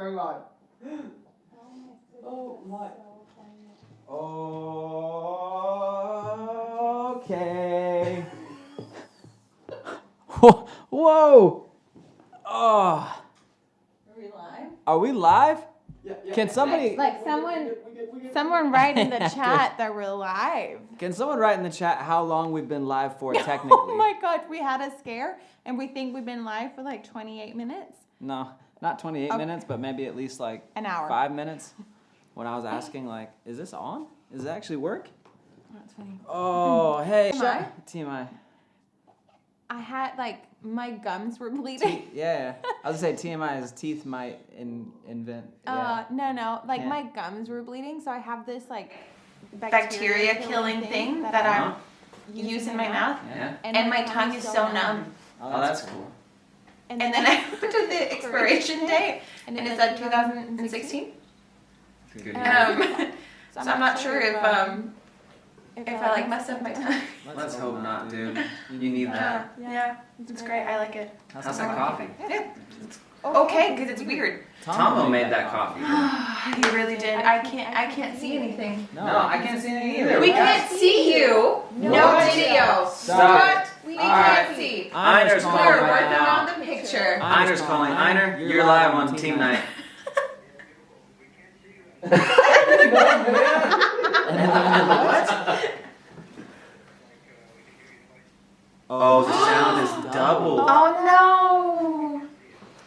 going live. Oh my. Okay. Whoa. Oh. Are we live? Are we live? Yeah. Can somebody Someone write in the chat that we're live. Can someone write in the chat how long we've been live for technically? Oh my god, we had a scare and we think we've been live for like 28 minutes. No, not 28 minutes, but maybe at least like an hour. 5 minutes. When I was asking like, is this on? Does it actually work? That's funny. Oh, hey. TMI? TMI. I had like my gums were bleeding. Yeah. I was gonna say TMI is teeth might invent. Yeah. No. Like Can't. my gums were bleeding, so I have this like bacteria killing thing that I use in my mouth. Yeah. And my tongue is so numb. Oh, that's cool. And then I looked at the expiration date, and it said 2016. Good. So I'm not sure if I like messed up my tongue. Let's hope not, dude. You need that. Yeah, it's great. I like it. How's that coffee? Yeah. Okay, because it's weird. Tomo made that coffee. He really did. I can't see anything. No, I can't see anything either. We can't see you. No video. Stop. We Alright. can't see. Einer's We're calling right working now. on the picture. Einer's calling. Einer, you're live on team night. What? Oh, the sound is double. Oh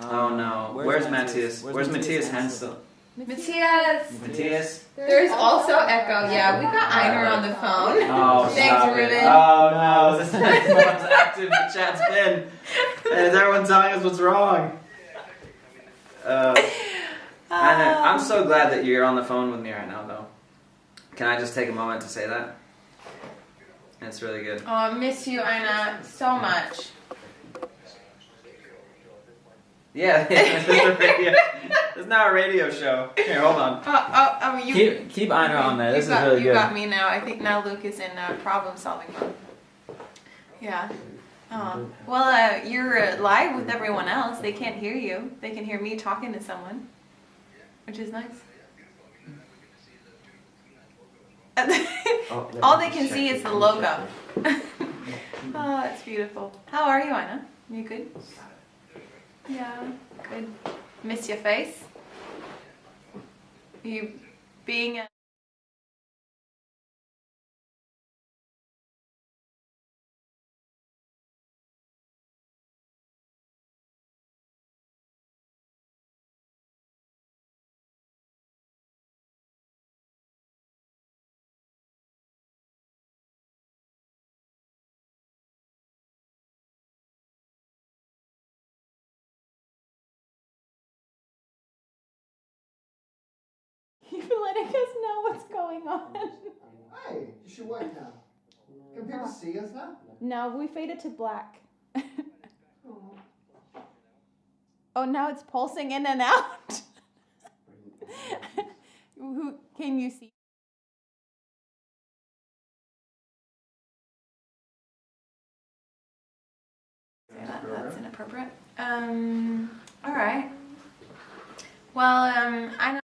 Oh no. Where's Matthias? Where's Matthias Hensel? no. Matthias. Matthias? There's also echo. Yeah, we got Einer on the phone. Oh, Thanks, stop it. Ruben. Oh no, this is how active the chat's been. And is everyone telling us what's wrong? I'm so glad that you're on the phone with me right now, though. Can I just take a moment to say that? It's really good. Oh, I miss you, Einer, so much. Yeah, it's not a radio show. Here, hold on. Keep Einer on there. This is really You good. got me now. I think now Luke is in problem-solving mode. Yeah. Oh. Well, you're live with everyone else. They can't hear you. They can hear me talking to someone, which is nice. All they can see is the logo. Oh, it's beautiful. How are you, Anna? You good? Yeah, good. Miss your face? You being a... You're letting us know what's going on. Hey, you should wait now. Can people see us now? No, we faded to black. Oh, now it's pulsing in and out. Who can you see? That's inappropriate. All right. Well, I know.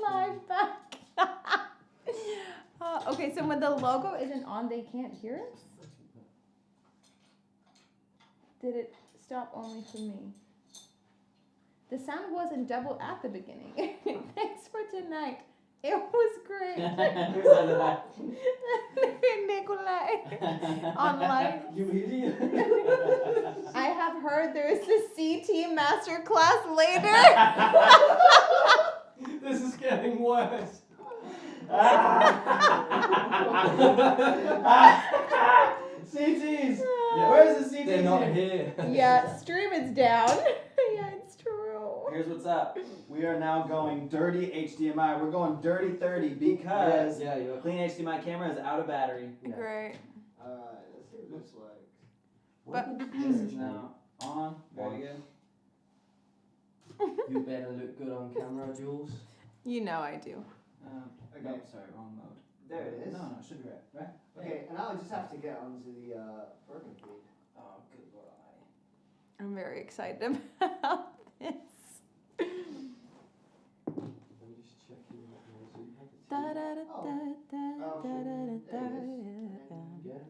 Live back. Okay, so when the logo isn't on, they can't hear us? Did it stop only for me? The sound wasn't double at the beginning. Thanks for tonight. It was great. Who said that? Nikolai. Online. You idiot. I have heard there is a CT masterclass later. This is getting worse. CTs! Where's the CTs? They're not here. Yeah, stream is down. Yeah, it's true. Here's what's up. We are now going dirty HDMI. We're going dirty 30 because clean HDMI camera is out of battery. Great. Let's see what it looks like. But This is now on. Very good. You better look good on camera, Jules. you know I do. Okay. Okay. Sorry, wrong mode. There it is. No, it should be right. Right? Okay, and I'll just have to get onto the Bergen feed. Oh, good Lord Almighty. I'm very excited about this. Let me just check you out here. So you have the Da, TV. da, da, Oh. da, da, Oh, da, da, there it da, is. da. Yeah.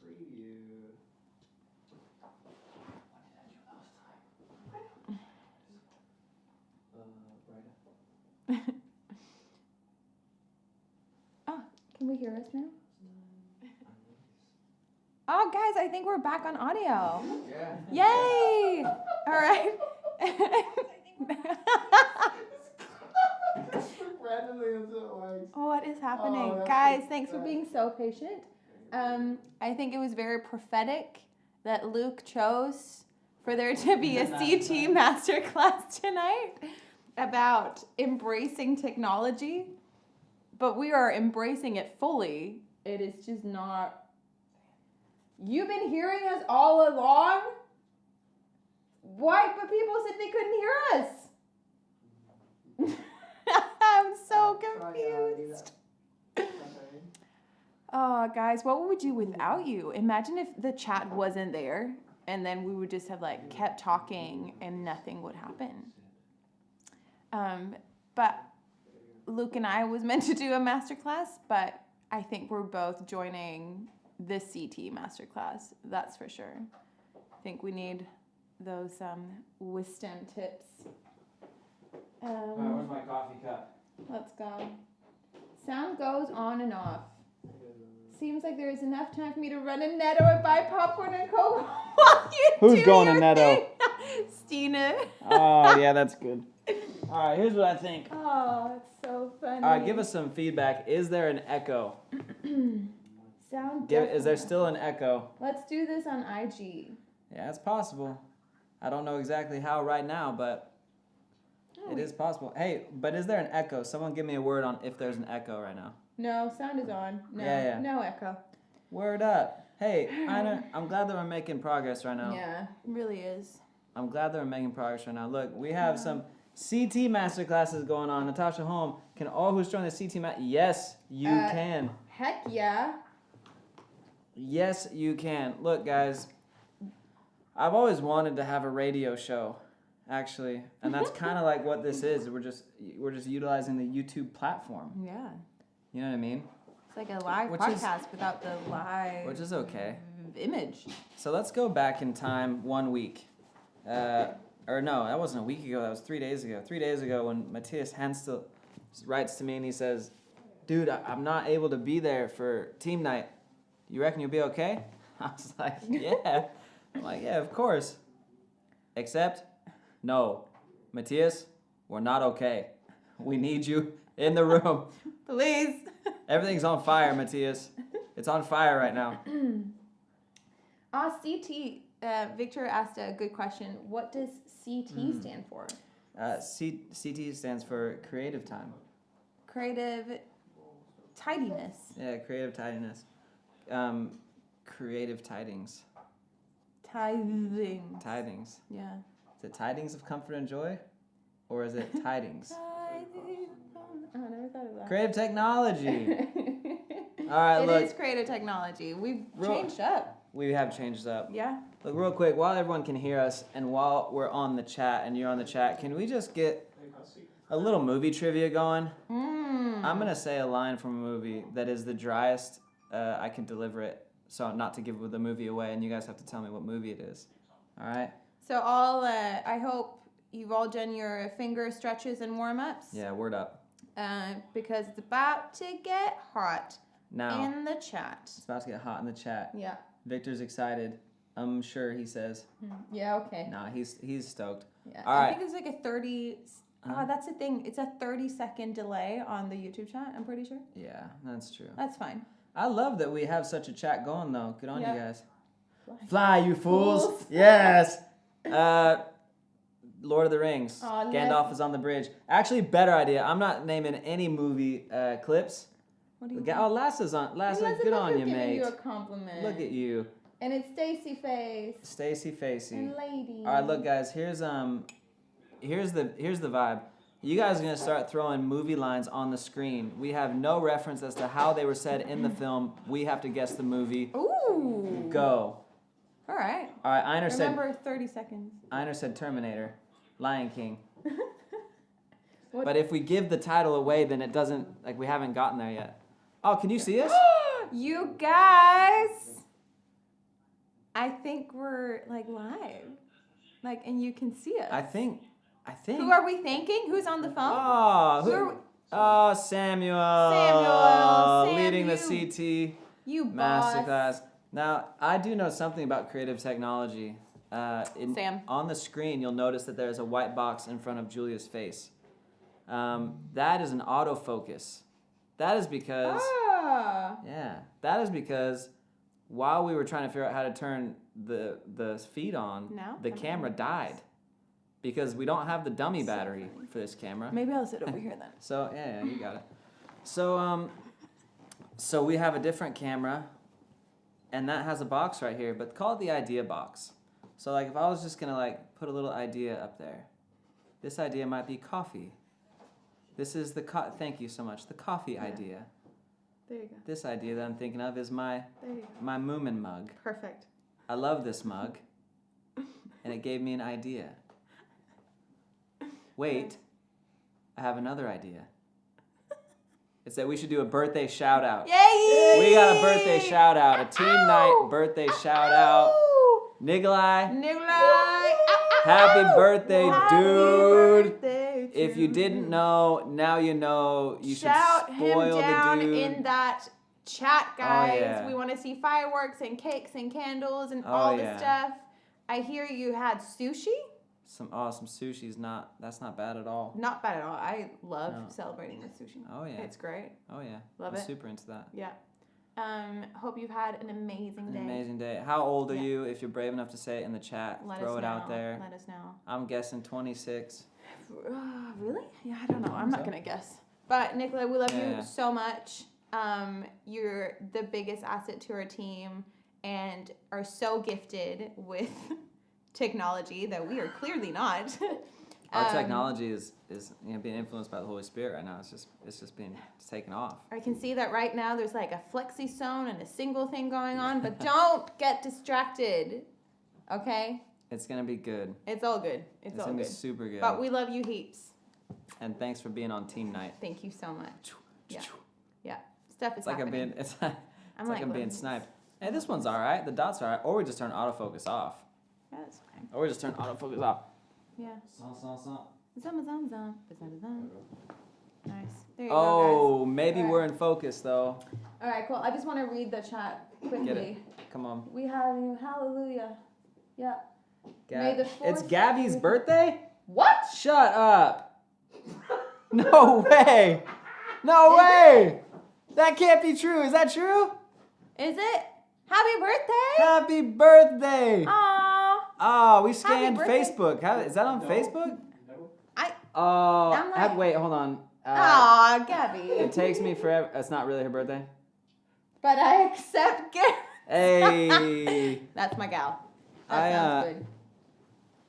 Preview. What did I do last time? Brighter. Can we hear us now? Oh, guys, I think we're back on audio. Yeah. Yay! All right. Randomly until it works. What is happening? Oh, that's Guys, so thanks for sad. being so patient. I think it was very prophetic that Luke chose for there to be a CT masterclass tonight about embracing technology. But we are embracing it fully. It is just not. You've been hearing us all along? What? But people said they couldn't hear us. I'm so confused. Oh, guys, what would we do without you? Imagine if the chat wasn't there and then we would just have like kept talking and nothing would happen. But Luke and I was meant to do a masterclass, but I think we're both joining the CT masterclass. That's for sure. I think we need those wisdom tips. Alright, where's my coffee cup? Let's go. Sound goes on and off. Seems like there is enough time for me to run a Netto and buy popcorn and Coke while you Who's do going to your Netto? thing. Stina. Oh, yeah, that's good. Alright, here's what I think. Oh, it's so funny. Alright, give us some feedback. Is there an echo? Sound Is there definitely. still an echo? Let's do this on IG. Yeah, it's possible. I don't know exactly how right now, but it is possible. Hey, but is there an echo? Someone give me a word on if there's an echo right now. No, sound is on. No, Yeah. no echo. Word up. Hey, I'm glad that we're making progress right now. Yeah, it really is. I'm glad that we're making progress right now. Look, we have some CT masterclasses going on. Natasha Holm, can all who's joined the CT Yes, you can. Heck yeah. Yes, you can. Look, guys, I've always wanted to have a radio show, actually, and that's kind of like what this is. We're just utilizing the YouTube platform. Yeah. You know what I mean? It's like a live Which is- podcast without the live Which is okay. image. So let's go back in time 1 week. Or no, that wasn't a week ago. That was 3 days ago. 3 days ago when Matthias Hansel writes to me and he says, dude, I'm not able to be there for team night. You reckon you'll be okay? I was like, yeah. I'm like, yeah, of course. Except, no. Matthias, we're not okay. We need you in the room. Please. Everything's on fire, Matthias. It's on fire right now. CT. Victor asked a good question. What does CT stand for? CT stands for creative time. Creative tidiness. Yeah, creative tidiness. Creative tidings. Tithing. Tidings. Yeah. Is it tidings of comfort and joy? Or is it tidings? Tithing. Oh, I never thought of that. Creative technology. All right, It look. is creative technology. We've Real- changed up. We have changed up. Yeah. Look, real quick, while everyone can hear us and while we're on the chat and you're on the chat, can we just get a little movie trivia going? I'm going to say a line from a movie that is the driest I can deliver it, so not to give the movie away, and you guys have to tell me what movie it is. All right? So I hope you've all done your finger stretches and warm-ups. Yeah, word up. Because it's about to get hot Now, in the chat. it's about to get hot in the chat. Yeah. Victor's excited. I'm sure he says. Yeah, okay. Nah, he's stoked. Yeah. All I right. think it's like a 30... that's the thing. It's a 30-second delay on the YouTube chat, I'm pretty sure. Yeah, that's true. That's fine. I love that we have such a chat going, though. Good on Yeah. you guys. Fly, you fools. Fools. Yes. Lord of the Rings. Aw, Gandalf is on the bridge. Actually, better idea. I'm not naming any movie clips. What do you Oh, Lassa's on. Lassa, good on you, mate. you a compliment. Look at you. And it's Stacy Face. Stacy Facey. And Lady. All right, look, guys. Here's the vibe. You guys are gonna start throwing movie lines on the screen. We have no reference as to how they were said in the film. We have to guess the movie. Ooh. Go. All right. All right. Einer Remember 30 seconds. said Terminator, Lion King. What? But if we give the title away, then it doesn't, like, we haven't gotten there yet. Oh, can you see us? You guys. I think we're like live. Like, and you can see us. I think. Who are we thanking? Who's on the phone? Oh, Who are we? Oh, Samuel. Samuel, Leading the Sam, CT You boss. masterclass. Now, I do know something about creative technology. Sam. On the screen, you'll notice that there's a white box in front of Julia's face. That is an autofocus. That is because... Ah. Yeah, that is because while we were trying to figure out how to turn the feed on, the camera died. Because we don't have the dummy battery for this camera. Maybe I'll sit over here then. So yeah, you got it. So so we have a different camera, and that has a box right here, but call it the idea box. So like if I was just gonna like put a little idea up there, this idea might be coffee. This is the thank you so much. The coffee idea. There you go. This idea that I'm thinking of is my Moomin mug. Perfect. I love this mug, and it gave me an idea. Wait, I have another idea. It's that we should do a birthday shout out. Yay! We got a birthday shout out, a team night birthday shout out. Nikolai, happy birthday, dude. Birthday If you didn't know, now you know. You shout should spoil him down the dude. in that chat, guys. yeah. We want to see fireworks and cakes and candles and Oh, all yeah. the stuff. I hear you had sushi. Some sushi's that's not bad at all. Not bad at all. I love No. celebrating with sushi. Oh yeah. It's great. Oh yeah. Love I'm it. super into that. Yeah. Hope you've had an amazing day. An amazing day. How old are Yeah. you? If you're brave enough to say it in the chat, Let throw us it know. out there. Let us know. I'm guessing 26. Really? Yeah, I don't know. I'm not So? gonna guess. But Nicola, we love Yeah. you so much. You're the biggest asset to our team and are so gifted with technology that we are clearly not. Our technology is being influenced by the Holy Spirit right now. It's just being taken off. I can see that right now there's like a flexi zone and a single thing going on, but don't get distracted. Okay? It's gonna be good. It's all good. It's all gonna be good. super good. But we love you heaps. And thanks for being on team night. Thank you so much. Yeah. Yeah. Stuff is It's like happening. I'm being loving being this. sniped. Hey, this one's all right. The dots are all right. Or we just turn autofocus off. Yeah, that's fine. Or we just turn autofocus off. Yeah. Zom, zom, zom. Zum, zum, zum. Zum. Nice. There you go, Oh, maybe All we're right. in focus though. guys. All right, cool. I just want to read the chat quickly. Get it. Come on. We have you. Hallelujah. Yeah. Gab- May the it's fourth- Gabby's birthday? What? Shut up. No way. No way. That can't be true. Is that true? Is it? Happy birthday! Happy birthday. Aww. Oh, we scanned birthday. Facebook. Is that on Facebook? No. Oh, I'm like- wait, hold on. Aw, Gabby. It takes me forever. It's not really her birthday. But I accept Gabby. Hey. That's my gal. That I, sounds good.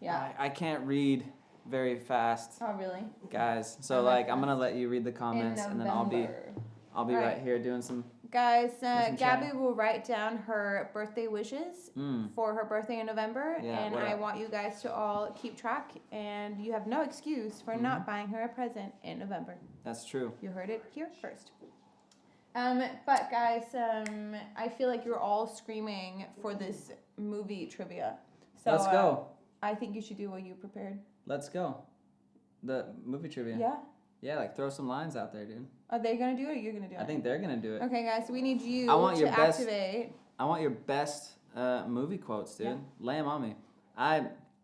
Yeah. I can't read very fast, Oh, really? guys. So I'm like I'm fast. gonna let you read the comments, and then I'll be Right. right here doing some. Guys, some Gabby chat. will write down her birthday wishes for her birthday in November, Yeah, and what I up? want you guys to all keep track. And you have no excuse for not buying her a present in November. That's true. You heard it here first. But guys, I feel like you're all screaming for this movie trivia. So Let's go. I think you should do what you prepared. Let's go. The movie trivia. Yeah. Yeah, like throw some lines out there, dude. Are they gonna do it or you're gonna do it? I think they're gonna do it. Okay, guys, so we need you I want to your best- activate. I want your best movie quotes, dude. Yeah. Lay them on me.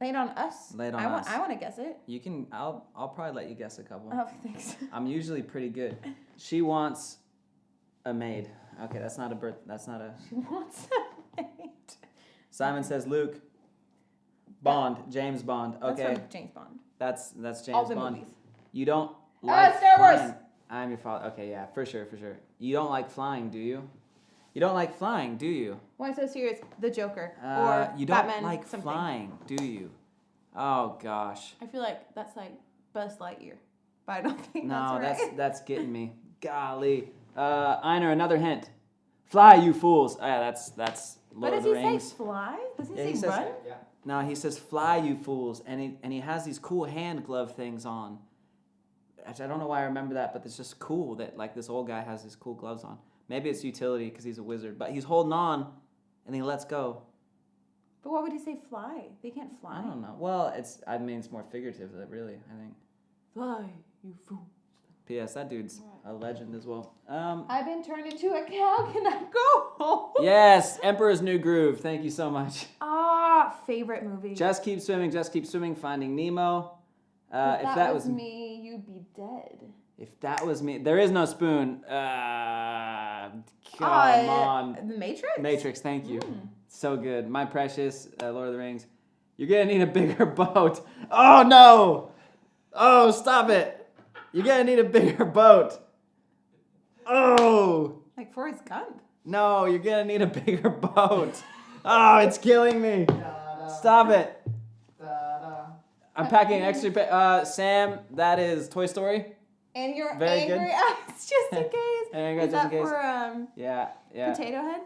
Lay it on us. Lay it on us. I want to guess it. You can. I'll probably let you guess a couple. Oh, thanks. I'm usually pretty good. She wants a maid. Okay, that's not a birth. That's not a. She wants a mate. Simon says Luke. Bond. James Bond. Okay, That's from James Bond. that's James All the Bond. movies. You don't like Star Wars. flying. I'm your father. Okay, yeah, for sure. You don't like flying, do you? You don't like flying, do you? Why so serious? The Joker or You don't Batman like something. flying, do you? Oh gosh. I feel like that's like Buzz Lightyear, but I don't think No, that's right. that's getting me. Golly. Einar, another hint. Fly, you fools. That's What Lord does of the he Rings. say? Fly? Does he Yeah, he say says- run? Yeah. No, he says fly, you fools, and he has these cool hand glove things on. Actually, I don't know why I remember that, but it's just cool that like this old guy has these cool gloves on. Maybe it's utility because he's a wizard, but he's holding on, and he lets go. But why would he say fly? They can't fly. I don't know. Well, it's more figurative, really. I think. Fly, you fool. P.S. That dude's a legend as well. I've been turned into a cow. Can I go home? Yes, Emperor's New Groove. Thank you so much. Favorite movie. Just keep swimming. Finding Nemo. if that was me, you'd be dead. If that was me, there is no spoon. Come on. The Matrix? Matrix, thank you. So good. My precious Lord of the Rings. You're gonna need a bigger boat. Oh no! Oh, stop it! You're gonna need a bigger boat. Oh! Like Forrest Gump. No, you're gonna need a bigger boat. Oh, it's killing me. Stop it. I'm packing extra. Sam, that is Toy Story. And you're Very angry good. eyes, just in case. Angry Is just in that case. for Yeah. Potato Head?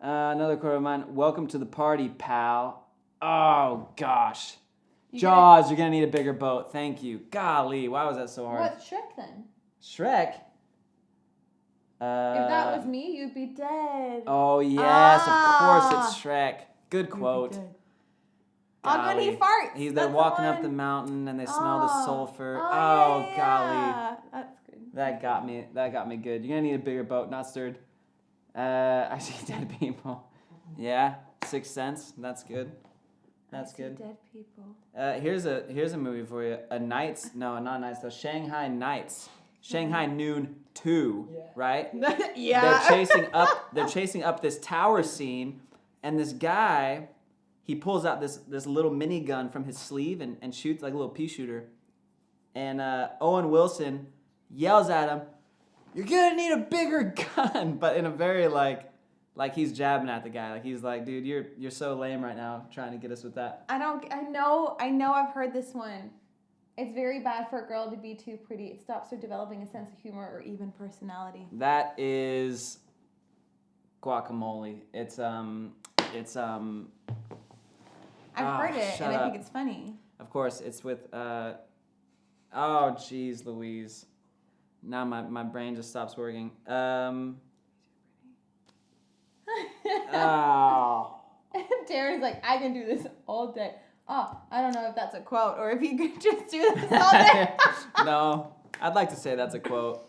Another quote of mine. Welcome to the party, pal. Oh gosh. You Jaws, you're gonna need a bigger boat. Thank you. Golly, why was that so hard? What's Shrek then? Shrek. If that was me, you'd be dead. Oh yes, of course Ah. it's Shrek. Good quote. When he Golly. farts. They're that's walking the up the one. mountain and they smell the Oh. sulfur. Oh, Oh, yeah. golly. That's good. That got me good. You're gonna need a bigger boat, not stirred. I see dead people. Yeah, Sixth Sense. That's good. That's I see good. Dead people. Here's a movie for you. Not Nights though. Shanghai Nights. Shanghai Noon 2, right? Yeah. They're chasing up this tower scene, and this guy, he pulls out this little minigun from his sleeve and shoots like a little pea shooter. And Owen Wilson yells at him, "You're gonna need a bigger gun," but in a very like he's jabbing at the guy. Like he's like, "Dude, you're so lame right now, trying to get us with that." I know I've heard this one. It's very bad for a girl to be too pretty. It stops her developing a sense of humor or even personality. That is Guacamole. It's I've heard it shut and I up. think it's funny. Of course, it's with oh jeez Louise. Now my brain just stops working. Oh. Darren's like, I can do this all day. Oh, I don't know if that's a quote or if you could just do this all day. No, I'd like to say that's a quote.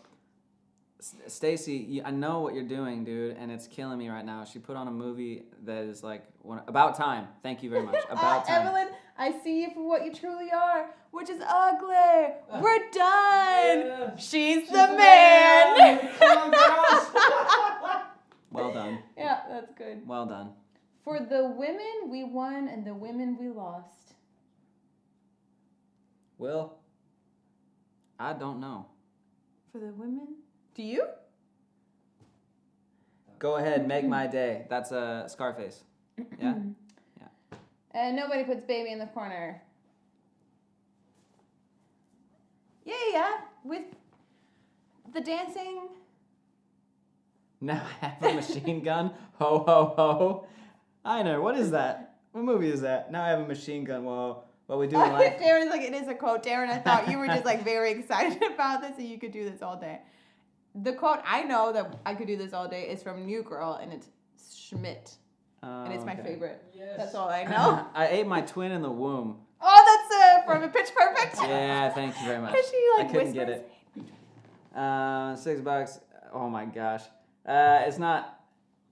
Stacy, I know what you're doing, dude, and it's killing me right now. She put on a movie that is like About Time. Thank you very much. About Time. Evelyn, I see you for what you truly are, which is ugly. We're done. She's the man. Come on, girls. Well done. Yeah, that's good. Well done. For the women we won and the women we lost. Well, I don't know. For the women? Do you? Go ahead, make my day. That's a Scarface. Yeah? And nobody puts baby in the corner. Yeah. With the dancing. Now I have a machine gun. Ho, ho, ho. I know. What is that? What movie is that? Now I have a machine gun. Well, what we do in life. Darren's like, it is a quote. Darren, I thought you were just like very excited about this and you could do this all day. The quote I know that I could do this all day is from New Girl and it's Schmidt. And it's my favorite. Yes. That's all I know. I ate my twin in the womb. Oh, that's from a Pitch Perfect. Yeah, thank you very much. Because she like I couldn't whispers. get it. $6. Oh my gosh. It's not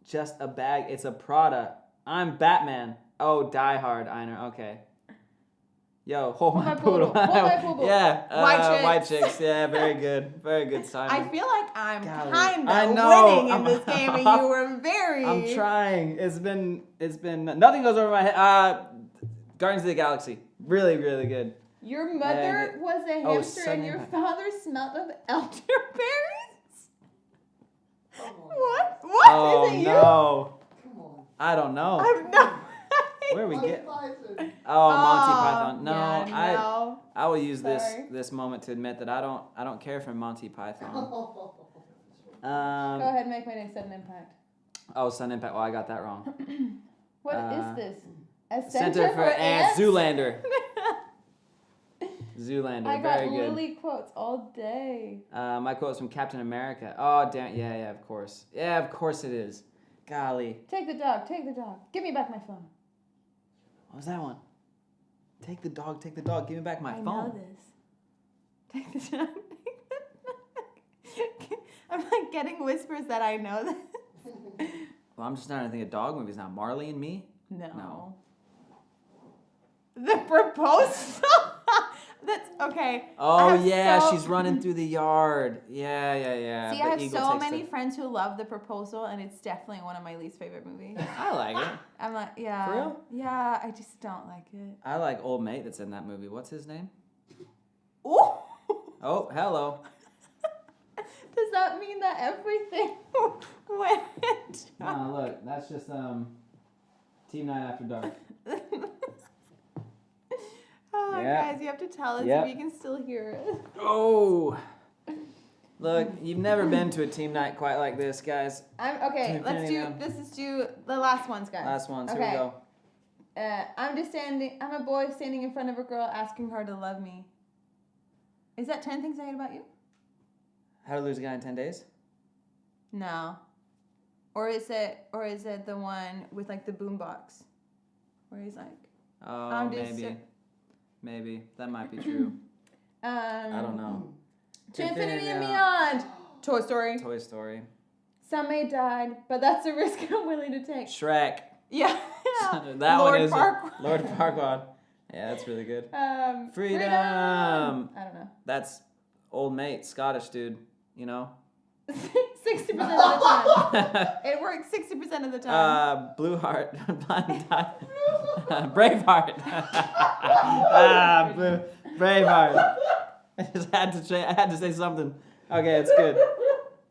just a bag. It's a Prada. I'm Batman. Oh, Die Hard, Einer. Okay. Yo, hold my poodle. Hold my poodle. Yeah. White chicks. White chicks. Yeah, very good. Very good, I Simon. feel like I'm Golly. kind I of know. winning in I'm- this game, and you were very. I'm trying. It's been nothing goes over my head. Guardians of the Galaxy. Really, really good. Your mother Yeah, was a oh, hamster, and Sunny your Impact. father smelled of elderberries. Come on. What? What? Oh Is it you? no. Come on. I don't know. I have no. Where we Monty get? Python. Oh, Monty Python. No, yeah, no. I will use Sorry. this moment to admit that I don't care for Monty Python. Oh. Go Um, ahead, and make my name sudden impact. oh, Sun Impact. Well, I got that wrong. What is this? A Center for Ants. Zoolander. I Zoolander. got Very good. Lily quotes all day. My quote's from Captain America. Oh, damn. Yeah, of course. Yeah, of course it is. Golly. Take the dog. Take the dog. Give me back my phone. What was that one? Take the dog. Take the dog. Give me back my I phone. know this. Take the dog. Take the dog. I'm like getting whispers that I know this. Well, I'm just trying to think of dog movies now. Marley and Me? No. No. The proposal. That's okay. I Oh, have yeah. so- She's running through the yard. Yeah. See, The I have eagle so takes many the- friends who love The Proposal, and it's definitely one of my least favorite movies. I like it. I'm like, yeah. For real? Yeah, I just don't like it. I like old mate that's in that movie. What's his name? Ooh. Oh, hello. Does that mean that everything went? Oh, look, that's just Team Night After Dark. Oh, Yeah. guys, you have to tell us Yep. if you can still hear it. Oh. Look, you've never been to a team night quite like this, guys. I'm okay. Turn Let's it do. down. This is do the last ones, guys. Last ones. Okay. Here we go. I'm a boy standing in front of a girl asking her to love me. Is that 10 things I hate about you? How to Lose a Guy in 10 Days? No. Or is it the one with like the boombox, where he's like, Oh, I'm just maybe. That might be true. I don't know. To infinity and beyond. Toy Story. Toy Story. Some may die, but that's a risk I'm willing to take. Shrek. Yeah. That Lord one is Farquaad. Lord Farquaad. Yeah, that's really good. Freedom. I don't know. That's old mate, Scottish dude, you know? 60% of the time. It works 60% of the time. Blue Heart. Blind Dot. Braveheart. Braveheart. I just had to say something. Okay, it's good.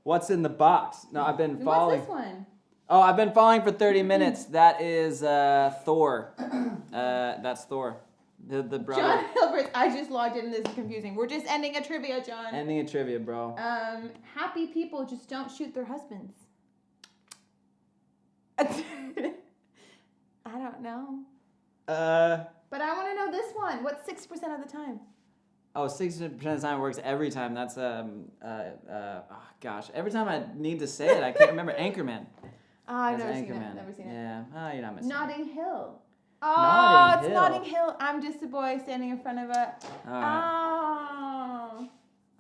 What's in the box? No, I've been falling. What's this one? Oh, I've been falling for 30 minutes. That is Thor. That's Thor. The brother. John Hilbert. I just logged in. This is confusing. We're just ending a trivia, John. Ending a trivia, bro. Happy people just don't shoot their husbands. I don't know. But I want to know this one. What's 6% of the time? Oh, 60% of the time it works every time. That's gosh. Every time I need to say it, I can't remember. Anchorman. Oh, I've That's never seen Anchorman. it. Never seen it. Yeah. Oh, you're not missing. Notting Hill. Oh, Notting it's Hill. Notting Hill. I'm just a boy standing in front of a. All right. Oh.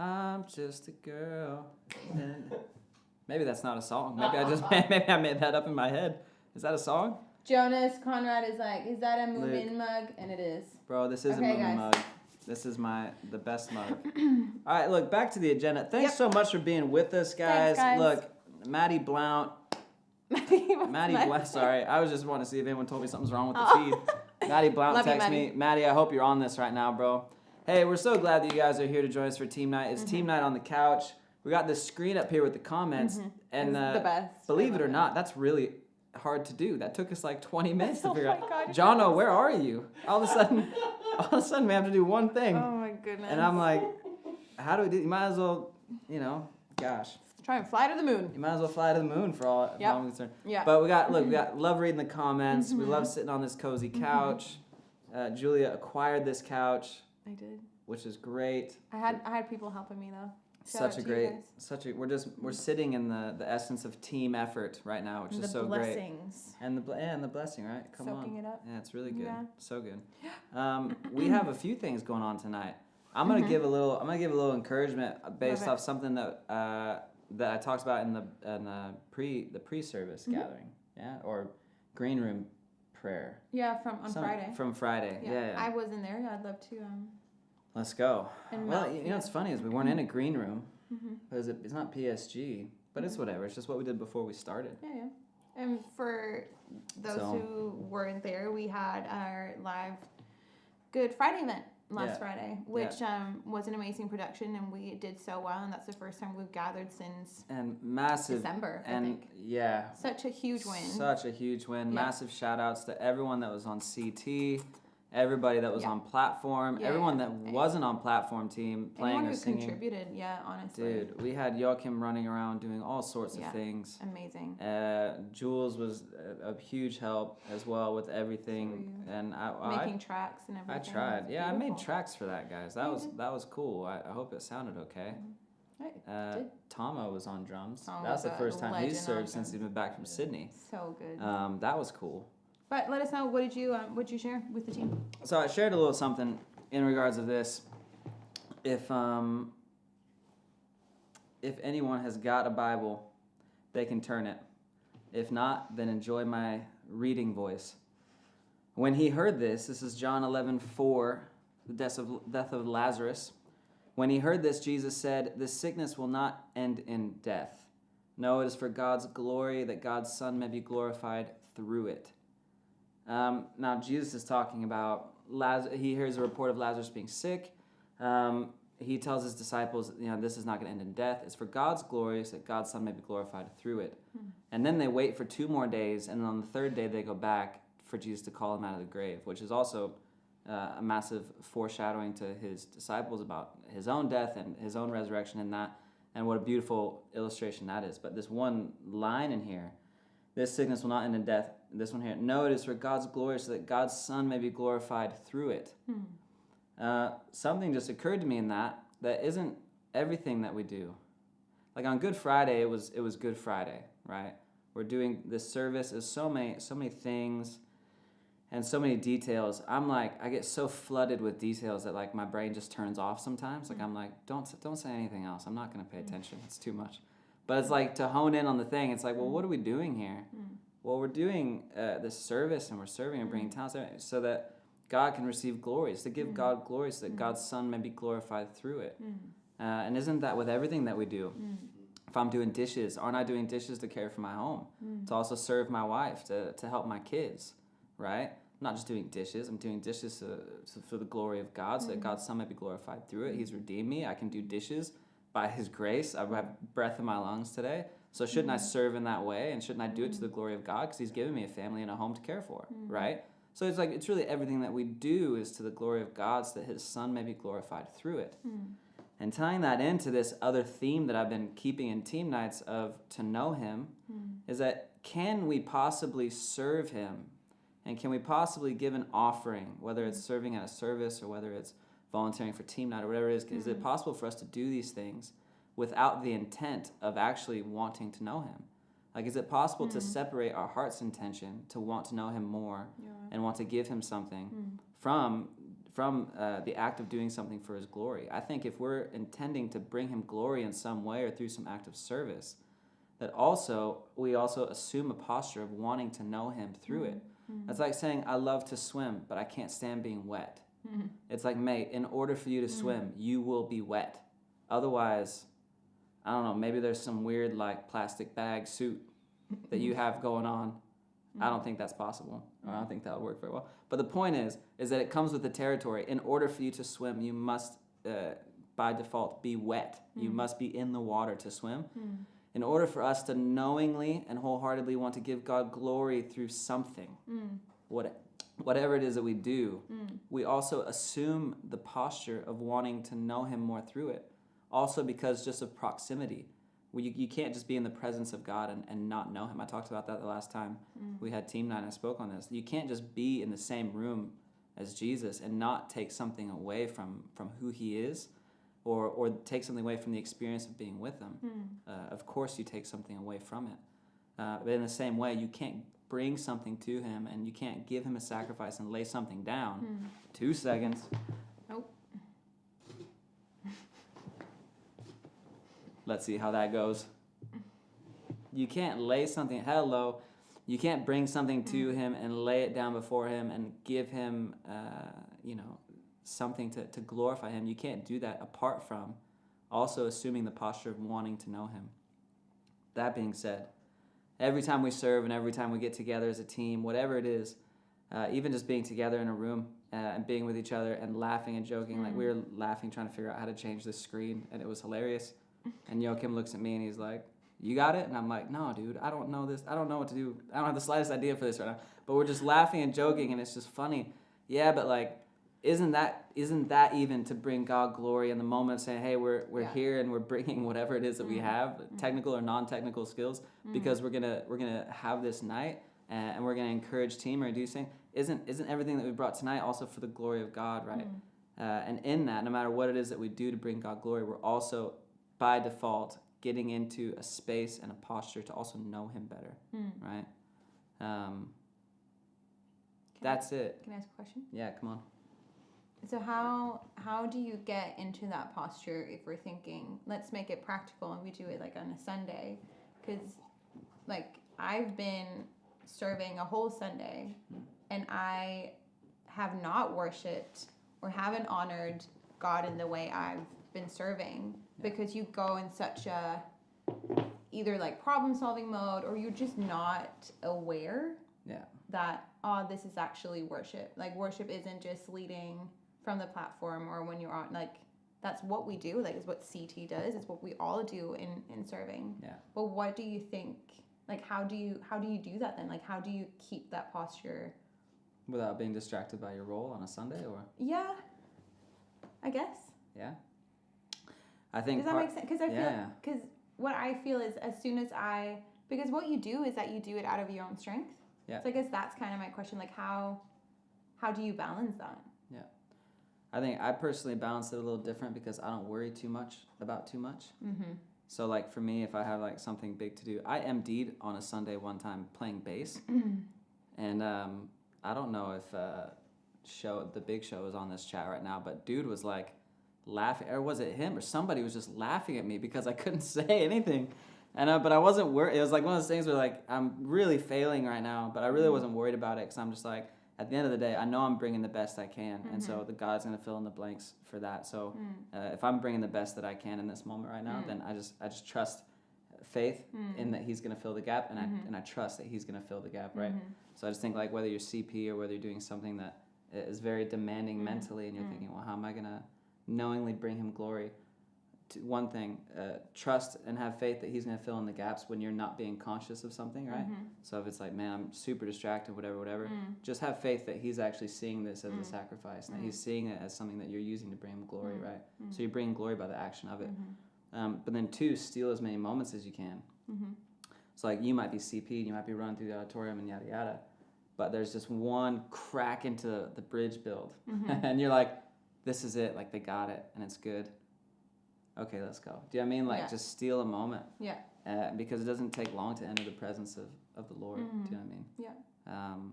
I'm just a girl. Maybe that's not a song. Maybe I made that up in my head. Is that a song? Jonas Conrad is like, is that a move-in mug? And it is. Bro, this is Okay, a guys. mug. This is the best mug. All right, look, back to the agenda. Thanks so much for being with us, guys. Thanks, guys. Look, Maddie Blount. Maddie Blount, sorry. I was just wanting to see if anyone told me something's wrong with the feed. Maddie Blount Love you, texted me. Maddie, I hope you're on this right now, bro. Hey, we're so glad that you guys are here to join us for team night. It's team night on the couch. We got this screen up here with the comments. And It's the best. believe it or not, that's really hard to do. That took us like 20 minutes to Oh figure my out. God, you're Jono, where are you? All of a sudden we have to do one thing. Oh my goodness. And I'm like, how do we do? You might as well, gosh. Try and fly to the moon. You might as well fly to the moon for all I'm concerned. Yeah. But we love reading the comments. We love sitting on this cozy couch. Julia acquired this couch, I did. which is great. I had people helping me though. Shout out to you guys. We're sitting in the essence of team effort right now, which And is the so blessings. great. And the blessing, right? Come on. Soaking it up. Yeah, it's really good. Yeah. So good. We have a few things going on tonight. I'm gonna give a little encouragement based off something that I talked about in the pre-service gathering, or green room prayer. Yeah, from Friday. From Friday. Yeah. I wasn't there. I'd love to. Let's go. And Well, Mel, you know what's funny is we weren't in a green room. Because Mm-hmm. it's not PSG, but it's whatever. It's just what we did before we started. Yeah. And for those who weren't there, we had our live Good Friday event last Friday, which was an amazing production, and we did so well. And that's the first time we've gathered since massive December, I and think. Yeah, such a huge win. Such a huge win. Yeah. Massive shout outs to everyone that was on CT, everybody that was on platform, everyone that wasn't on platform team playing Anyone or who singing. Contributed, honestly. Dude, we had Joachim running around doing all sorts of things. Amazing. Jules was a huge help as well with everything, and making tracks and everything. I tried. Yeah, I made beautiful. tracks for that, guys. That was cool. I hope it sounded okay. Tama was on drums. Oh, That's the first time he's legend on served since he's drums. been back from Sydney. So good. That was cool. But let us know, what did you share with the team? So I shared a little something in regards of this. If anyone has got a Bible, they can turn it. If not, then enjoy my reading voice. When he heard this is John 11:4, the death of Lazarus. When he heard this, Jesus said, "This sickness will not end in death. No, it is for God's glory, that God's Son may be glorified through it." Now, Jesus is talking about he hears a report of Lazarus being sick. He tells his disciples, this is not going to end in death. It's for God's glory, so that God's Son may be glorified through it. And then they wait for 2 more days, and then on the 3rd day they go back for Jesus to call him out of the grave, which is also a massive foreshadowing to his disciples about his own death and his own resurrection and that, and what a beautiful illustration that is. But this one line in here, this sickness will not end in death. This one here, no, it is for God's glory, so that God's Son may be glorified through it. Something just occurred to me in that isn't everything that we do. Like on Good Friday, it was Good Friday, right? We're doing this service. There's so many things and so many details. I get so flooded with details that like my brain just turns off sometimes. Like I'm like, don't say anything else. I'm not going to pay attention. It's too much. But it's like to hone in on the thing. It's like, well, what are we doing here? Well, we're doing this service, and we're serving and bringing talents so that God can receive glory. It's to give God glory so that God's Son may be glorified through it. And isn't that with everything that we do? If I'm doing dishes, aren't I doing dishes to care for my home? To also serve my wife, to help my kids, right? I'm not just doing dishes. I'm doing dishes for the glory of God so that God's Son may be glorified through it. He's redeemed me. I can do dishes by His grace. I have breath in my lungs today. So shouldn't I serve in that way? And shouldn't I do it to the glory of God? Because He's given me a family and a home to care for, right? So it's really everything that we do is to the glory of God so that His Son may be glorified through it. And tying that into this other theme that I've been keeping in team nights of to know Him is that can we possibly serve Him? And can we possibly give an offering, whether it's serving at a service or whether it's volunteering for team night or whatever it is it possible for us to do these things without the intent of actually wanting to know Him? Like, is it possible to separate our heart's intention to want to know Him more and want to give Him something from the act of doing something for His glory? I think if we're intending to bring Him glory in some way or through some act of service, that we also assume a posture of wanting to know Him through it. That's like saying, I love to swim, but I can't stand being wet. It's like, mate, in order for you to swim, you will be wet. Otherwise, I don't know, maybe there's some weird like plastic bag suit that you have going on. I don't think that's possible. I don't think that would work very well. But the point is that it comes with the territory. In order for you to swim, you must, by default, be wet. You must be in the water to swim. In order for us to knowingly and wholeheartedly want to give God glory through something, whatever it is that we do, we also assume the posture of wanting to know Him more through it. Also because just of proximity. You can't just be in the presence of God and not know Him. I talked about that the last time we had team night and I spoke on this. You can't just be in the same room as Jesus and not take something away from who He is or take something away from the experience of being with them. Of course you take something away from it. But in the same way, you can't bring something to him and you can't give him a sacrifice and lay something down. 2 seconds. Nope. Let's see how that goes. You can't lay something, you can't bring something to him and lay it down before him and give him, something to glorify him. You can't do that apart from also assuming the posture of wanting to know him. That being said, every time we serve and every time we get together as a team, whatever it is, even just being together in a room and being with each other and laughing and joking, like we were laughing trying to figure out how to change the screen, and it was hilarious. And Joachim looks at me and he's like, "You got it?" And I'm like, "No, dude, I don't know this. I don't know what to do. I don't have the slightest idea for this right now." But we're just laughing and joking, and it's just funny. Yeah, but like, isn't that even to bring God glory in the moment of saying, "Hey, we're here and we're bringing whatever it is that we have, technical or non-technical skills, because we're gonna have this night and we're gonna encourage team or do something." Isn't everything that we brought tonight also for the glory of God, right? And in that, no matter what it is that we do to bring God glory, we're also by default getting into a space and a posture to also know him better, right? That's it. Can I ask a question? Yeah, come on. So how do you get into that posture if we're thinking, let's make it practical and we do it like on a Sunday? Because like I've been serving a whole Sunday and I have not worshipped or haven't honored God in the way I've been serving because you go in such a either like problem solving mode or you're just not aware that this is actually worship. Like worship isn't just leading from the platform or when you're on, like that's what we do, like it's what CT does, it's what we all do in serving. But what do you think, like how do you do that then? Like how do you keep that posture without being distracted by your role on a Sunday? Or I guess I think does that make sense? Because I feel because what I feel is as soon as because what you do is that you do it out of your own strength. So I guess that's kind of my question, like how do you balance that? I think I personally balance it a little different because I don't worry too much about too much. So like for me, if I have like something big to do, I MD'd on a Sunday one time playing bass, and I don't know if the Big Show is on this chat right now, but dude was like laughing, or was it him or somebody was just laughing at me because I couldn't say anything, and but I wasn't worried. It was like one of those things where like I'm really failing right now, but I really wasn't worried about it because I'm just like, at the end of the day, I know I'm bringing the best I can, and so the God's going to fill in the blanks for that. So if I'm bringing the best that I can in this moment right now, then I just trust faith in that He's going to fill the gap, and I trust that He's going to fill the gap, right? So I just think like whether you're CP or whether you're doing something that is very demanding mentally, and you're thinking, well, how am I going to knowingly bring Him glory? One thing, trust and have faith that He's going to fill in the gaps when you're not being conscious of something, right? So if it's like, man, I'm super distracted, whatever, just have faith that He's actually seeing this as a sacrifice, and that He's seeing it as something that you're using to bring Him glory, right? So you're bringing glory by the action of it. But then 2, steal as many moments as you can. So like you might be CP and you might be running through the auditorium and yada yada, but there's just one crack into the bridge build, and you're like, this is it, like they got it, and it's good. Okay, let's go. Do you know what I mean? Like, just steal a moment. Because it doesn't take long to enter the presence of the Lord. Do you know what I mean?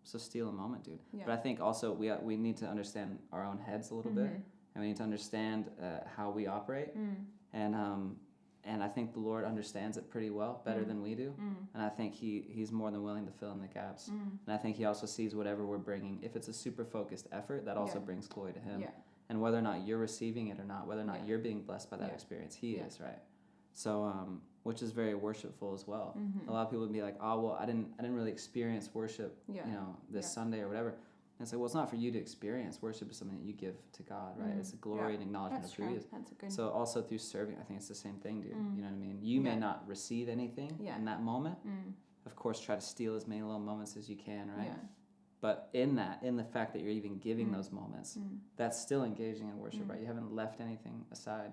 So steal a moment, dude. But I think also we need to understand our own heads a little bit, and we need to understand how we operate. And I think the Lord understands it pretty well, better than we do. And I think He's more than willing to fill in the gaps. And I think He also sees whatever we're bringing. If it's a super focused effort, that also brings glory to Him. And whether or not you're receiving it or not, whether or not you're being blessed by that experience, He is, right? So, which is very worshipful as well. A lot of people would be like, oh, well, I didn't really experience worship, this Sunday or whatever. And it's like, well, it's not for you to experience. Worship is something that you give to God, right? It's a glory and acknowledgement of who He is. That's good. So also through serving, I think it's the same thing, dude. You know what I mean? You may not receive anything in that moment. Of course, try to steal as many little moments as you can, right? But in the fact that you're even giving those moments, that's still engaging in worship, right? You haven't left anything aside.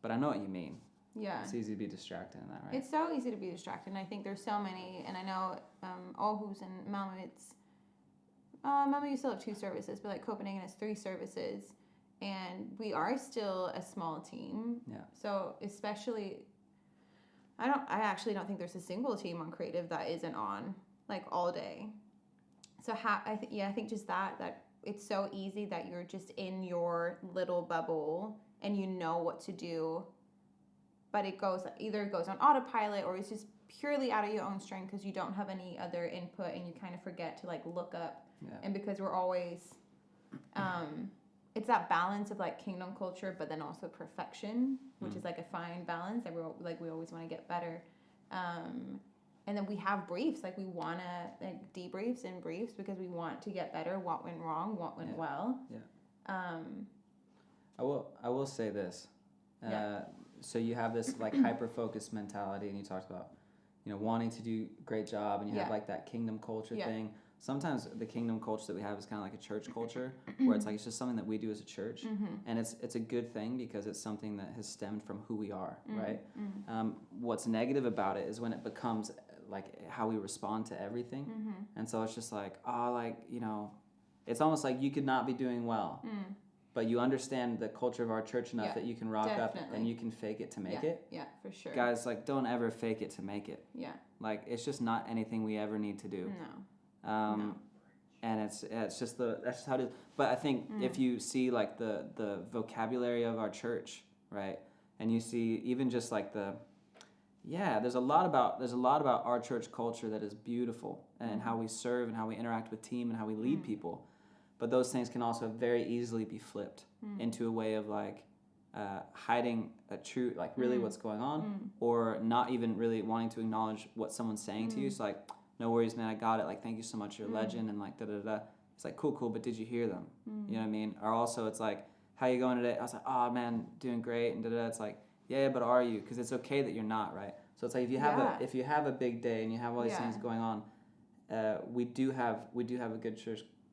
But I know what you mean. It's easy to be distracted in that, right? It's so easy to be distracted, and I think there's so many, and I know Aarhus and Malmö, Malmö you still have 2 services, but like Copenhagen has 3 services, and we are still a small team. Yeah. So especially, I actually don't think there's a single team on creative that isn't on like all day. So I think just that it's so easy that you're just in your little bubble and you know what to do, but it goes on autopilot or it's just purely out of your own strength because you don't have any other input and you kind of forget to like look up. Yeah. And because we're always it's that balance of like kingdom culture but then also perfection, which is like a fine balance that we always want to get better. And then we have briefs, like we want to like debriefs and briefs because we want to get better, what went wrong, what went well. Yeah. I will say this. So you have this like hyper-focused mentality, and you talked about, wanting to do a great job, and you have like that kingdom culture thing. Sometimes the kingdom culture that we have is kind of like a church culture, where it's like it's just something that we do as a church, and it's a good thing because it's something that has stemmed from who we are, right? What's negative about it is when it becomes like how we respond to everything, and so it's just like, it's almost like you could not be doing well. But you understand the culture of our church enough that you can rock up and you can fake it to make it. Yeah, for sure. Guys, like, don't ever fake it to make it. Yeah. Like, it's just not anything we ever need to do. No. And it's just that's just how it is. But I think if you see like the vocabulary of our church, right, and you see even just like there's a lot about our church culture that is beautiful and how we serve and how we interact with team and how we lead people. But those things can also very easily be flipped into a way of like hiding a truth, like really what's going on, or not even really wanting to acknowledge what someone's saying to you. It's like, no worries, man, I got it. Like, thank you so much, you're a legend, and like da-da-da. It's like, cool, but did you hear them? You know what I mean? Or also it's like, how you going today? I was like, oh man, doing great, and da-da-da. It's like, yeah, but are you? Because it's okay that you're not, right? So it's like if you have a big day and you have all these things going on, we do have a good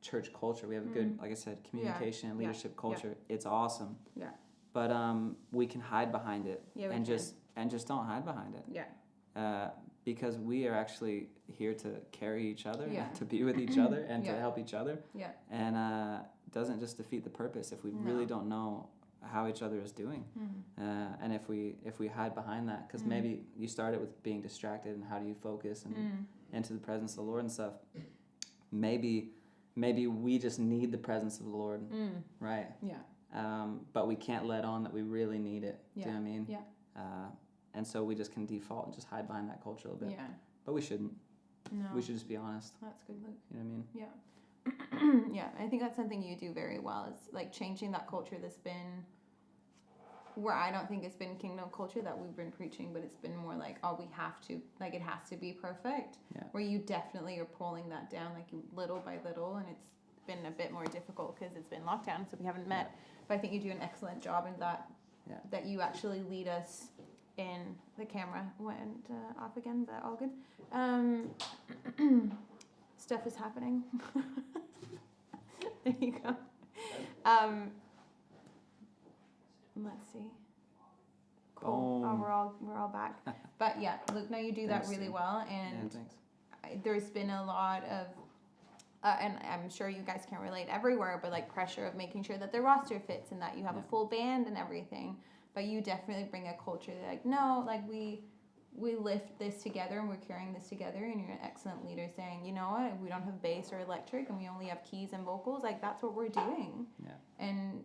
church culture. We have a good, like I said, communication and leadership culture. It's awesome. Yeah. But we can hide behind it and just don't hide behind it. Yeah. Because we are actually here to carry each other, to be with each other, and to help each other. Yeah. And doesn't just defeat the purpose if we really don't know how each other is doing. And if we hide behind that, because maybe you started with being distracted and how do you focus and into the presence of the Lord and stuff. Maybe we just need the presence of the Lord, right? Yeah. But we can't let on that we really need it. Do you know what I mean? Yeah. And so we just can default and just hide behind that culture a little bit. Yeah. But we shouldn't. No. We should just be honest. That's good, Luke. You know what I mean? Yeah. Yeah, I think that's something you do very well, is like changing that culture that's been where I don't think it's been kingdom culture that we've been preaching, but it's been more like, oh, we have to, like it has to be perfect. Yeah. Where you definitely are pulling that down like little by little, and it's been a bit more difficult because it's been lockdown, so we haven't met. But I think you do an excellent job in that. Yeah. That you actually lead us in. The camera went off again, but all good. Stuff is happening. There you go. Let's see. Cool. Boom. We're all back. But yeah, Luke, now you do that Thanks, really Sam. well, Yeah, and thanks. there's been a lot of. And I'm sure you guys can relate everywhere, but like pressure of making sure that the roster fits and that you have a full band and everything. But you definitely bring a culture that like, no, like we lift this together and we're carrying this together, and you're an excellent leader saying, you know what, if we don't have bass or electric and we only have keys and vocals, like that's what we're doing. Yeah. And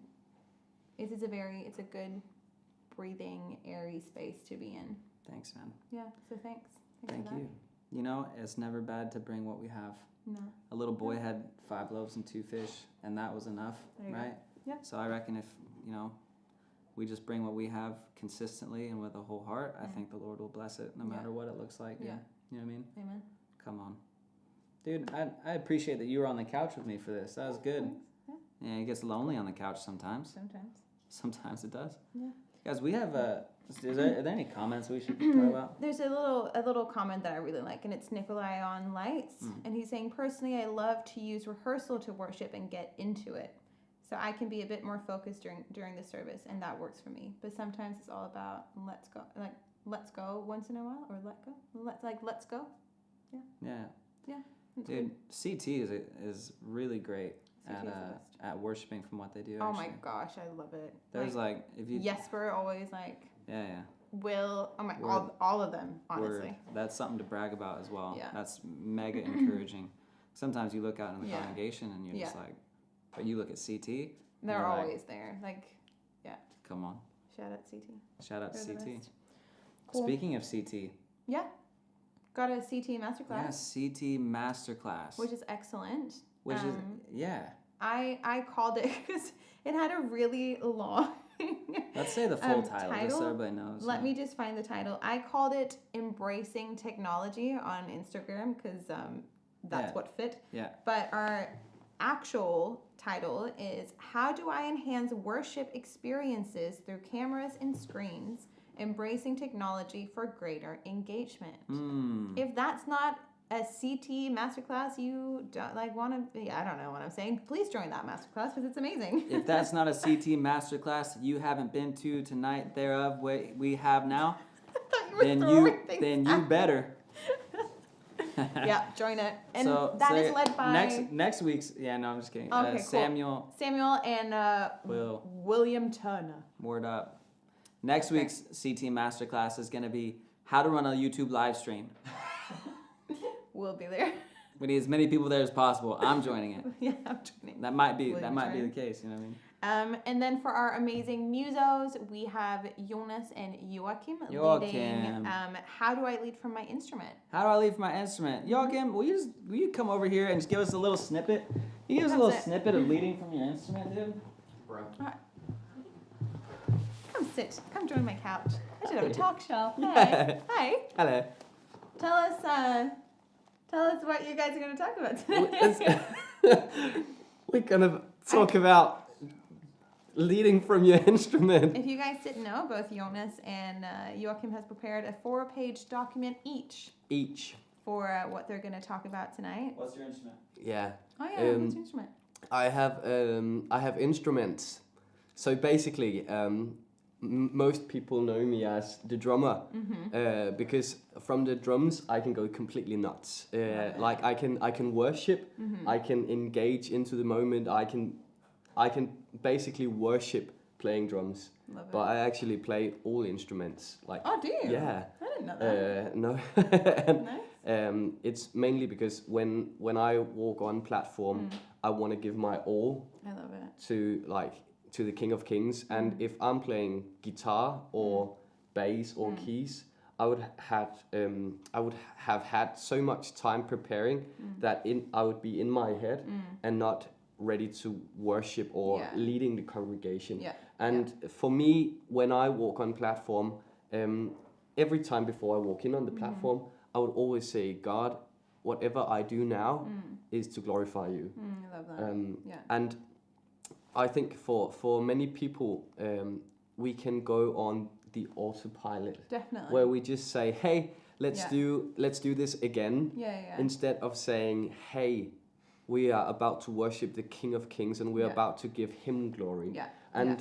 it's a good breathing, airy space to be in. Thanks, man. Yeah, so thanks. Thank for that. you. You know, it's never bad to bring what we have. No. A little boy had 5 loaves and 2 fish, and that was enough, There you go. right? Yeah. So I reckon if, we just bring what we have consistently and with a whole heart, I think the Lord will bless it no matter what it looks like. Yeah. You know what I mean? Amen. Come on. Dude, I appreciate that you were on the couch with me for this. That was good. Yeah. Yeah, it gets lonely on the couch sometimes. Sometimes. Sometimes it does. Yeah. Guys, we have are there any comments we should talk about? There's a little comment that I really like, and it's Nikolai on Lights, and he's saying, personally, I love to use rehearsal to worship and get into it, so I can be a bit more focused during the service, and that works for me. But sometimes it's all about let's go once in a while, or let's go. Yeah. Yeah. That's Dude, good. CT is really great. CT is the best. at worshiping from what they do. Oh my actually. gosh, I love it. There's like if you Jesper always like yeah. Will. Oh my, Word. all of them honestly. Word. That's something to brag about as well. Yeah. That's mega encouraging. Sometimes you look out in the Yeah. congregation and you're just Yeah. like, but you look at CT. They're you're like, always there. Like, come on. shout out CT. Shout out to They're the CT. best. Cool. Speaking of CT, Yeah. Got a CT masterclass, yeah, CT masterclass, which is excellent. which is Um, I called it because it had a really long. let's say the full title, just title. so everybody knows. Let me just find the title. I called it "Embracing Technology" on Instagram because that's Yeah. what fit. Yeah. But our actual title is "How do I enhance worship experiences through cameras and screens, embracing technology for greater engagement?" If that's not a CT masterclass you don't like want to, I don't know what I'm saying. Please join that masterclass because it's amazing. If that's not a CT masterclass you haven't been to tonight, thereof we have now, then you better. Yeah, join it. And So that is led by next week's. Yeah, no, I'm just kidding. Okay, Samuel Samuel and William Turner. Word up. Next week's CT masterclass is gonna be how to run a YouTube live stream. We'll be there. We need as many people there as possible. I'm joining it. Yeah, I'm joining. That might be Will you the join? case. You know what I mean? And then for our amazing musos, we have Jonas and Joachim leading. Joachim. How do I lead from my instrument? How do I leave my instrument? Joachim, will you come over here and just give us a little snippet? You give us a little snippet of leading from your instrument, dude? Bro. Come sit. Come join my couch. I should have a talk show. Hey. Hi. Hello. Tell us what you guys are going to talk about today. We're gonna talk about leading from your instrument. If you guys didn't know, both Jonas and Joachim has prepared a 4-page document each for what they're going to talk about tonight. What's your instrument? Yeah. Oh yeah, what's your instrument? I have instruments. So basically, most people know me as the drummer, because from the drums I can go completely nuts. Like I can worship, I can engage into the moment. I can basically worship playing drums. Love it. But I actually play all instruments. Like Oh, do you? yeah. I didn't know that. No. Nice. It's mainly because when I walk on platform, I want to give my all I love it. to the King of Kings, and if I'm playing guitar or bass or keys, I would have had so much time preparing that I would be in my head and not ready to worship or leading the congregation. Yeah. And for me, when I walk on platform, every time before I walk in on the platform, I would always say, God, whatever I do now is to glorify you. I love that. Yeah. And I think for many people, we can go on the autopilot, Definitely. where we just say, "Hey, let's do this again," Yeah. instead of saying, "Hey, we are about to worship the King of Kings, and we're about to give Him glory." Yeah. And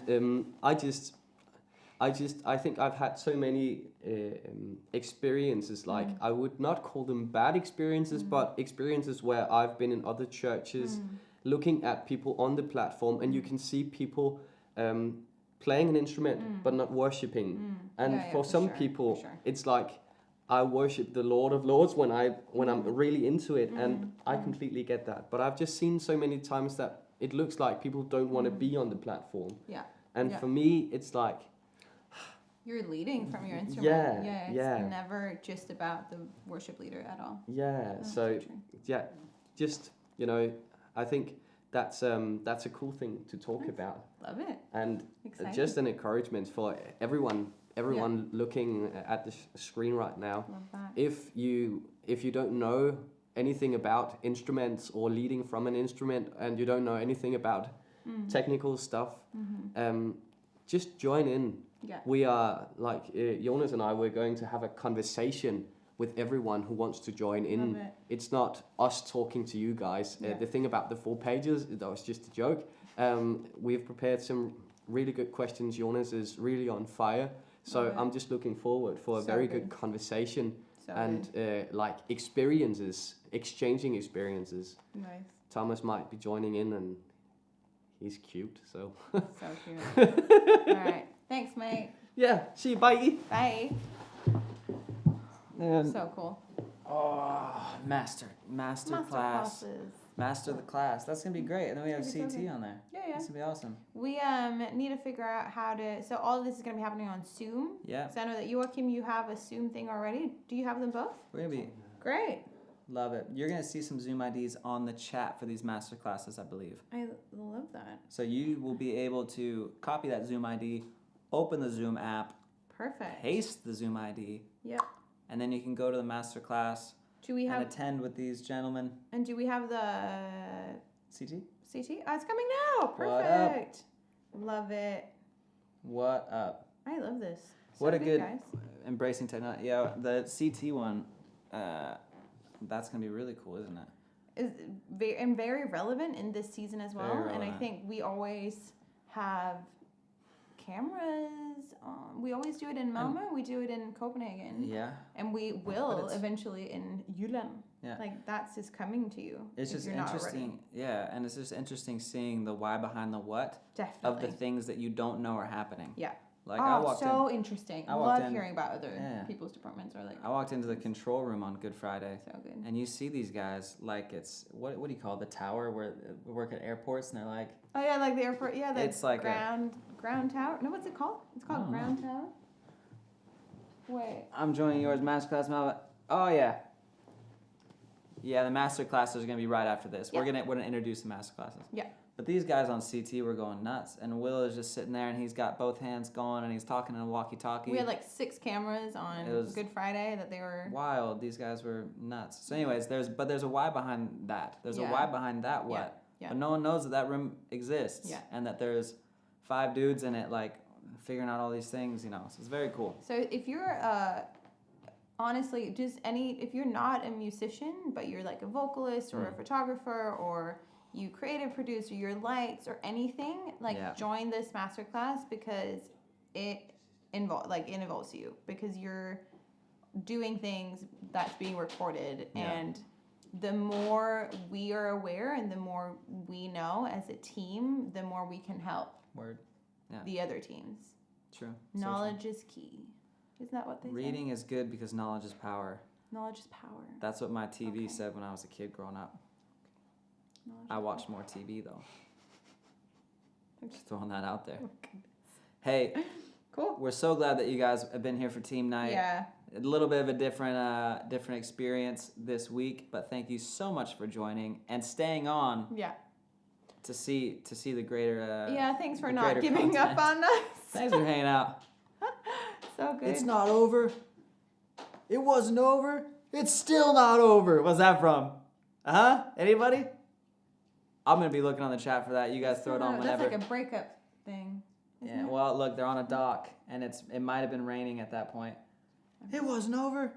I think I've had so many experiences. Like I would not call them bad experiences, but experiences where I've been in other churches. Looking at people on the platform, and you can see people playing an instrument but not worshiping. And for some people, it's like I worship the Lord of Lords when I'm really into it, and I completely get that. But I've just seen so many times that it looks like people don't want to be on the platform. Yeah. And for me, it's like You're leading from your instrument. Yeah, It's never just about the worship leader at all. yeah. So true. just I think that's a cool thing to talk about. Love it. And Exciting. just an encouragement for everyone looking at the screen right now. Love that. If you don't know anything about instruments or leading from an instrument, and you don't know anything about technical stuff, just join in. Yeah. We are Jonas and I. We're going to have a conversation with everyone who wants to join in. Love it. It's not us talking to you guys. The thing about the 4 pages, that was just a joke. We've prepared some really good questions. Jonas is really on fire. So I'm just looking forward for a very good conversation and exchanging experiences. Nice. Thomas might be joining in, and he's cute. So So cute. All right. Thanks, mate. yeah, see, bye. Bye. And, So cool. oh, master class. Classes. Master the class. That's gonna be great. And then we have It's gonna be so CT good. on there. Yeah, That's gonna be awesome. We need to figure out how to. So all of this is gonna be happening on Zoom. Yeah, So I know that Joachim, you have a Zoom thing already. Do you have them both? we're gonna be Great. love it. You're gonna see some Zoom IDs on the chat for these master classes, I believe. I love that. So you will be able to copy that Zoom ID, open the Zoom app, Perfect. paste the Zoom ID, Yep. and then you can go to the master class Do we and have attend with these gentlemen. and do we have the CT? CT? Oh, it's coming now. What up? Perfect. Love it. What up? I love this. So What a good guys. embracing technology. Yeah, the CT one, that's gonna be really cool, isn't it? Is very relevant in this season as well. Very And I relevant. think we always have cameras. We always do it in Malmö. We do it in Copenhagen. Yeah. And we will it's- eventually in Jylland. Yeah. Like that's just coming to you. It's if just you're not already. interesting. Yeah, and it's just interesting seeing the why behind the what Definitely. of the things that you don't know are happening. Yeah. Like I Oh, walked so interesting. I walked Love in- hearing about other Yeah. people's departments or like I walked into the control room on Good Friday, so good. and you see these guys like it's what do you call it, the tower where we work at airports, and they're like, Oh yeah, like the airport. Yeah, the It's like ground tower. No, what's it called? It's I called don't know. ground tower. Wait. I'm joining yours masterclass, Malva. Oh yeah. Yeah, the master classes are gonna be right after this. Yeah. We're gonna introduce the master classes. Yeah. But these guys on CT were going nuts, and Will is just sitting there, and he's got both hands going, and he's talking in a walkie-talkie. We had like 6 cameras on It was Good Friday that they were. Wild. These guys were nuts. So, anyways, there's a why behind that. There's a Yeah. why behind that what. Yeah. But no one knows that room exists. Yeah. And that there's 5 dudes in it, like figuring out all these things. So it's very cool. So if you're honestly just if you're not a musician but you're like a vocalist or a photographer or you creative producer your lights or anything like Yeah. join this masterclass because it involves you because you're doing things that's being recorded Yeah. and the more we are aware and the more we know as a team the more we can help Word. Yeah. the other teams. True. So Knowledge is key. Isn't that what they true. say? Reading is good because knowledge is power. Knowledge is power. That's what my TV Okay. said when I was a kid growing up. Knowledge I is watched more TV though. Okay. Just throwing that out there. power. Okay. Hey, Cool. we're so glad that you guys have been here for team night. Yeah. A little bit of a different experience this week, but thank you so much for joining and staying on Yeah. to see the greater. Yeah. Thanks for the not greater giving up content. on us. Thanks for hanging out. So good. It's not over. It wasn't over. It's still not over. What's that from? Anybody? I'm gonna be looking on the chat for that. You guys throw it on whenever. That's like a breakup thing. Isn't Yeah. it? Well, look, they're on a dock, and it might have been raining at that point. It wasn't over.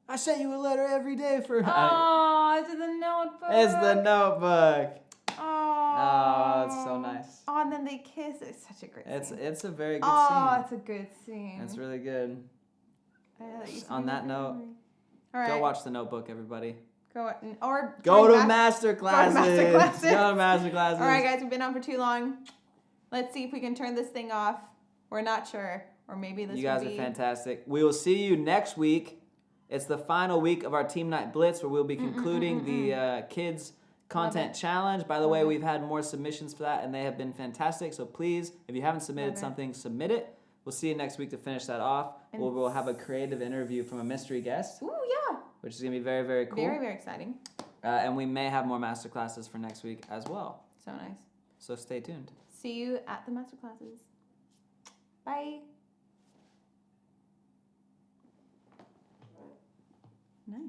I sent you a letter every day for. Oh, it's the notebook. It's the Notebook. Oh. Oh, it's so nice. Oh, and then they kiss. It's such a great scene. It's a very good Oh, scene. it's a good scene. It's really good. That used to On be that my note, memory. All right. Go watch the Notebook, everybody. Or Go join to back- master classes. master classes. Go to master classes. All right, guys, we've been on for too long. Let's see if we can turn this thing off. We're not sure, or maybe this. You guys will are be... fantastic. We will see you next week. It's the final week of our Team Night Blitz where we'll be concluding the Kids Content Challenge. By the way, we've had more submissions for that, and they have been fantastic. So please, if you haven't submitted Love it. something, submit it. We'll see you next week to finish that off. And We'll have a creative interview from a mystery guest, Ooh, yeah. which is going to be very, very cool. Very, very exciting. And we may have more master classes for next week as well. So nice. So stay tuned. See you at the master classes. Bye. Nice.